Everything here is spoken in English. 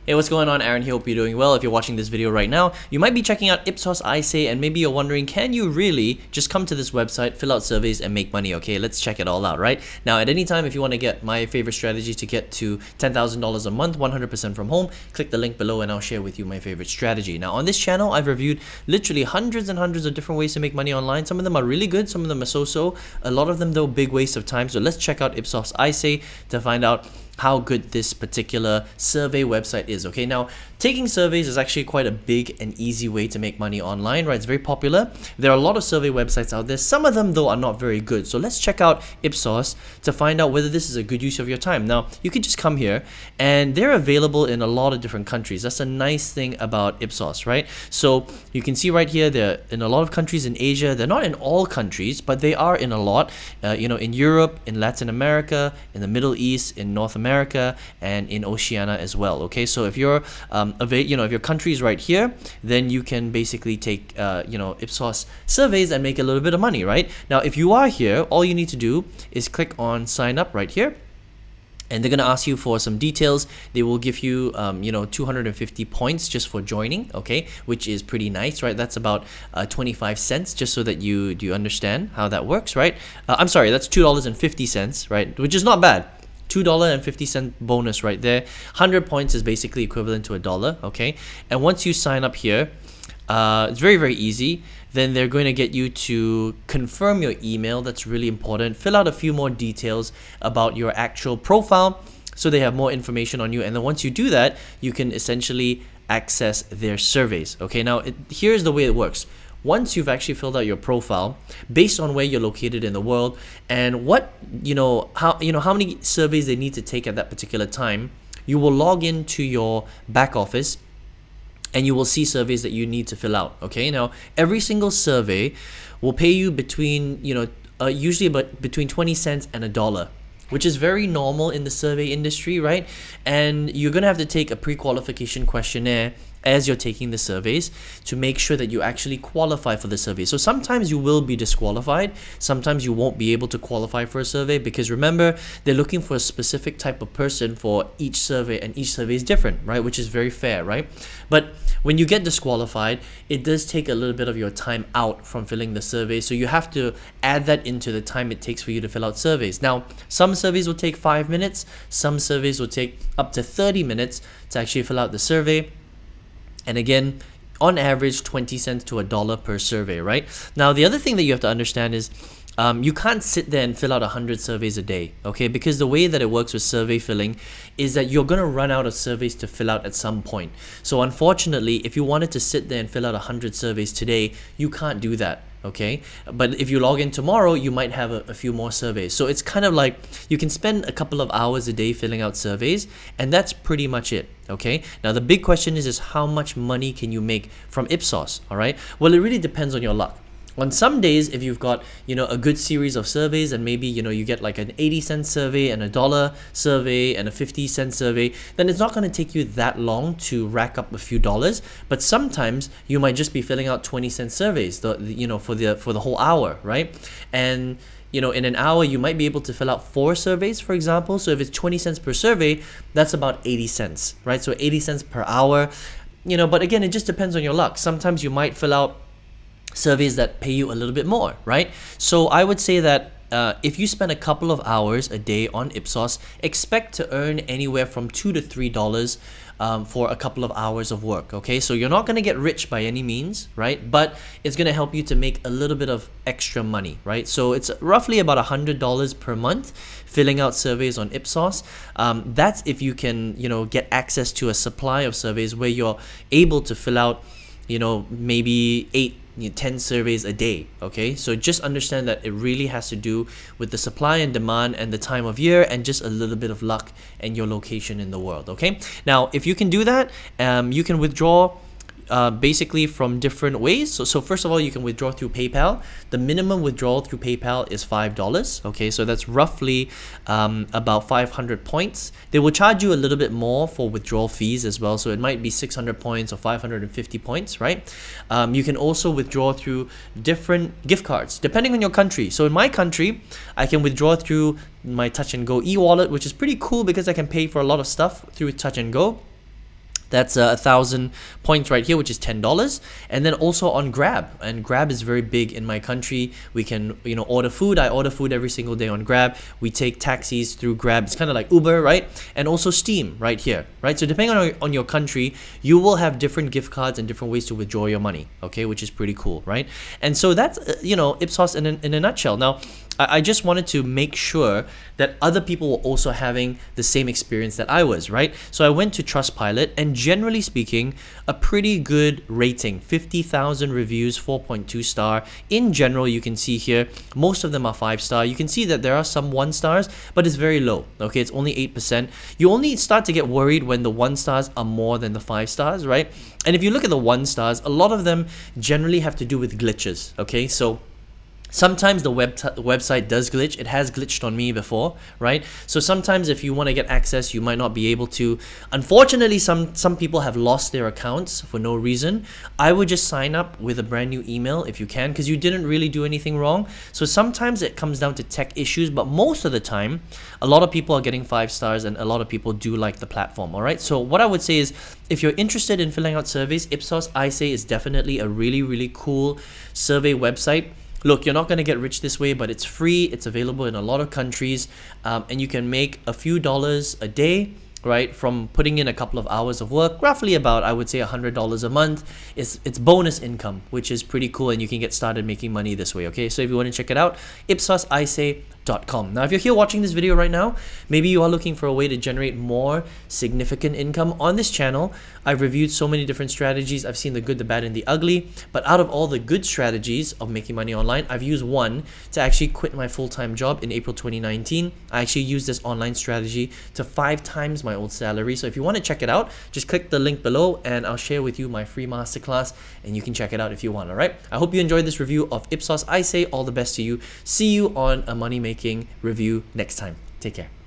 Hey, what's going on? Aaron here. Hope you're doing well. If you're watching this video right now, you might be checking out Ipsos iSay, and maybe you're wondering, can you really just come to this website, fill out surveys, and make money? Okay, let's check it all out, right? Now, at any time, if you want to get my favorite strategy to get to $10,000 a month, 100% from home, click the link below and I'll share with you my favorite strategy. Now, on this channel, I've reviewed literally hundreds and hundreds of different ways to make money online. Some of them are really good, some of them are so-so. A lot of them, though, big waste of time. So let's check out Ipsos iSay to find out how good this particular survey website is. Okay, now taking surveys is actually quite a big and easy way to make money online, right? It's very popular. There are a lot of survey websites out there. Some of them, though, are not very good. So let's check out Ipsos to find out whether this is a good use of your time. Now, you could just come here and they're available in a lot of different countries. That's a nice thing about Ipsos, right? So you can see right here, they're in a lot of countries in Asia. They're not in all countries, but they are in a lot, in Europe, in Latin America, in the Middle East, in North America, and in Oceania as well. Okay, so if you're if your country is right here, then you can basically take Ipsos surveys and make a little bit of money, right? Now, if you are here, all you need to do is click on sign up right here. And they're going to ask you for some details. They will give you, 250 points just for joining, okay, which is pretty nice, right? That's about 25 cents, just so that you understand how that works, right? I'm sorry, that's $2.50, right? Which is not bad. $2.50 bonus right there. 100 points is basically equivalent to $1, okay? And once you sign up here, it's very, very easy. Then they're going to get you to confirm your email. That's really important. Fill out a few more details about your actual profile so they have more information on you. And then once you do that, you can essentially access their surveys. Okay, now here's the way it works. Once you've actually filled out your profile based on where you're located in the world and how many surveys they need to take at that particular time, you will log into your back office and you will see surveys that you need to fill out. Okay, now every single survey will pay you between usually about between 20 cents and $1, which is very normal in the survey industry, right? And you're gonna have to take a pre-qualification questionnaire as you're taking the surveys to make sure that you actually qualify for the survey. So sometimes you will be disqualified, sometimes you won't be able to qualify for a survey, because remember, they're looking for a specific type of person for each survey, and each survey is different, right? Which is very fair, right? But when you get disqualified, it does take a little bit of your time out from filling the survey, so you have to add that into the time it takes for you to fill out surveys. Now, some surveys will take 5 minutes, some surveys will take up to 30 minutes to actually fill out the survey. And again, on average, 20 cents to $1 per survey, right? Now, the other thing that you have to understand is you can't sit there and fill out 100 surveys a day, okay? Because the way that it works with survey filling is that you're going to run out of surveys to fill out at some point. So unfortunately, if you wanted to sit there and fill out 100 surveys today, you can't do that. Okay, but if you log in tomorrow, you might have a few more surveys. So it's kind of like you can spend a couple of hours a day filling out surveys, and that's pretty much it. Okay, now the big question is how much money can you make from Ipsos? All right, well, it really depends on your luck. On some days, if you've got a good series of surveys, and maybe you get like an 80-cent survey and $1 survey and a 50-cent survey, then it's not going to take you that long to rack up a few dollars. But sometimes you might just be filling out 20-cent surveys, for the whole hour, right? And in an hour, you might be able to fill out 4 surveys, for example. So if it's 20 cents per survey, that's about 80 cents, right? So 80 cents per hour, but again, it just depends on your luck. Sometimes you might fill out surveys that pay you a little bit more, right? So I would say that if you spend a couple of hours a day on Ipsos, expect to earn anywhere from $2 to $3 for a couple of hours of work. Okay, so you're not going to get rich by any means, right? But it's going to help you to make a little bit of extra money, right? So it's roughly about $100 per month filling out surveys on Ipsos. That's if you can get access to a supply of surveys where you're able to fill out maybe 10 surveys a day. Okay, so just understand that it really has to do with the supply and demand and the time of year and just a little bit of luck and your location in the world. Okay, now if you can do that, you can withdraw basically from different ways. So first of all, you can withdraw through PayPal. The minimum withdrawal through PayPal is $5. Okay, so that's roughly about 500 points. They will charge you a little bit more for withdrawal fees as well. So it might be 600 points or 550 points, right? You can also withdraw through different gift cards depending on your country. So in my country, I can withdraw through my Touch and Go e-wallet, which is pretty cool because I can pay for a lot of stuff through Touch and Go. That's 1,000 points right here, which is $10. And then also on Grab, and Grab is very big in my country. We can, order food. I order food every single day on Grab. We take taxis through Grab. It's kind of like Uber, right? And also Steam right here, right? So depending on your country, you will have different gift cards and different ways to withdraw your money, okay? Which is pretty cool, right? And so that's, Ipsos in a nutshell. Now, I just wanted to make sure that other people were also having the same experience that I was, right? So I went to Trustpilot, and generally speaking, a pretty good rating, 50,000 reviews, 4.2 star. In general, you can see here, most of them are 5 star. You can see that there are some 1 stars, but it's very low, okay? It's only 8%. You only start to get worried when the 1 stars are more than the 5 stars, right? And if you look at the 1 stars, a lot of them generally have to do with glitches, okay? So sometimes the website does glitch. It has glitched on me before, right? So sometimes if you want to get access, you might not be able to. Unfortunately, some people have lost their accounts for no reason. I would just sign up with a brand new email if you can, because you didn't really do anything wrong. So sometimes it comes down to tech issues, but most of the time, a lot of people are getting 5 stars and a lot of people do like the platform, all right? So what I would say is, if you're interested in filling out surveys, Ipsos iSay is definitely a really, really cool survey website. Look, you're not going to get rich this way, but it's free. It's available in a lot of countries, and you can make a few dollars a day, right, from putting in a couple of hours of work, roughly about, I would say, $100 a month. It's bonus income, which is pretty cool, and you can get started making money this way, okay? So if you want to check it out, ipsosiSay.com. Now, if you're here watching this video right now, maybe you are looking for a way to generate more significant income on this channel. I've reviewed so many different strategies. I've seen the good, the bad, and the ugly. But out of all the good strategies of making money online, I've used one to actually quit my full-time job in April 2019. I actually used this online strategy to 5 times my old salary. So if you want to check it out, just click the link below and I'll share with you my free masterclass, and you can check it out if you want, all right? I hope you enjoyed this review of Ipsos iSay. All the best to you. See you on a money-making review next time. Take care.